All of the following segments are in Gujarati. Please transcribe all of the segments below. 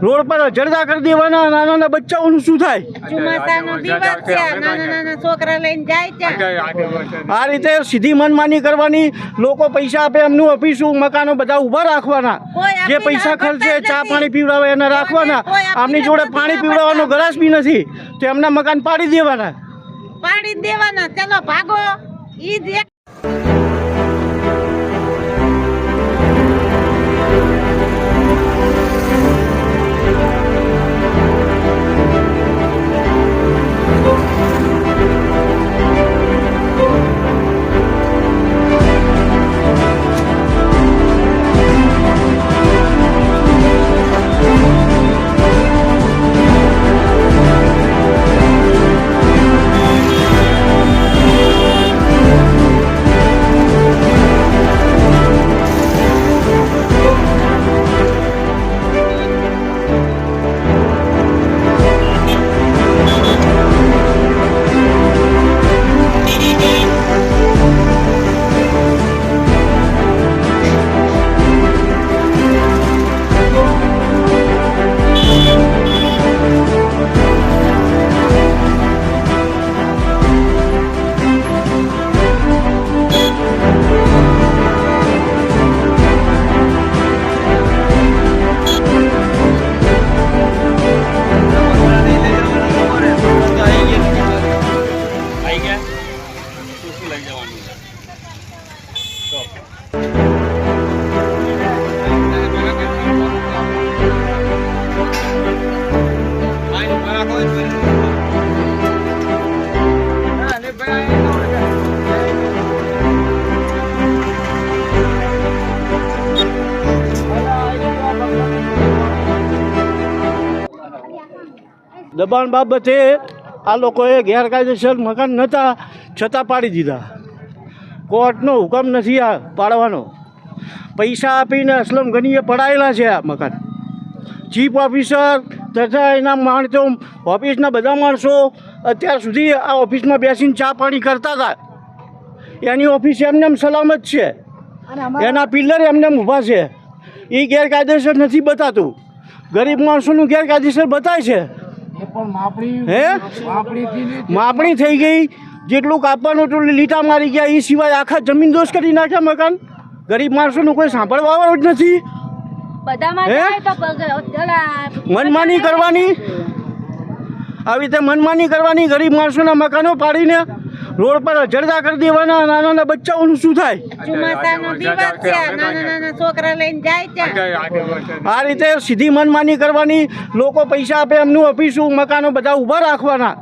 રોડ પર જડદા કરી દેવાના, નાના નાના બચ્ચાઓનું શું થાય? ચોમાસાનો દિવસ છે, નાના નાના છોકરા લઈને જાય છે. આ રીતે સીધી મનમાની કરવાની, લોકો પૈસા આપે એમનું ઓફિસો મકાનો બધા ઊભા રાખવાના, જે પૈસા ખર્ચે ચા પાણી પીવડાવે એને રાખવાના, આમની જોડે પાણી પીવડાવવાનો ગ્લાસ બી નથી તો એમના મકાન પાડી દેવાના. ચલો ભાગો. ઈ જ એક દબાણ બાબતે આ લોકોએ ગેરકાયદેસર મકાન નહોતા છતાં પાડી દીધા. કોર્ટનો હુકમ નથી આ પાડવાનો. પૈસા આપીને અસલમ ગનીએ પડાયેલા છે આ મકાન. ચીફ ઓફિસર તથા એના માણસો, ઓફિસના બધા માણસો અત્યાર સુધી આ ઓફિસમાં બેસીને ચા પાણી કરતા હતા. એની ઓફિસ એમને એમ સલામત છે, એના પિલ્લર એમને એમ ઊભા છે. એ ગેરકાયદેસર નથી બતાતું, ગરીબ માણસોનું ગેરકાયદેસર બતાય છે. હે માપણી થઈ ગઈ, જેટલું કાપવાનું એટલું લીટા મારી ગયા. એ સિવાય આખા જમીન દોષ કરી નાખ્યા મકાન. ગરીબ માણસોનું કોઈ સાંભળવા વાળું જ નથી. મનમાની કરવાની, આવી રીતે મનમાની કરવાની, ગરીબ માણસોના મકાનો પાડીને રોડ પર જડદા કરી દેવાના, નાના નાના બચ્ચાઓનું શું થાય? ચોમાસાનો દિવસ છે, નાના નાના છોકરા લઈને જાય છે. આ રીતે સીધી મનમાની કરવાની, લોકો પૈસા આપે એમનું ઓફિસો મકાનો બધા ઊભા રાખવાના,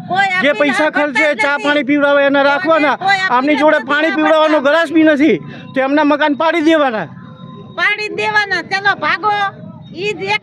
જે પૈસા ખર્ચે ચા પાણી પીવડાવે એને રાખવાના, આમની જોડે પાણી પીવડાવવાનો ગ્લાસ બી નથી તો એમના મકાન પાડી દેવાના. ચલો ભાગો. ઈ જ એક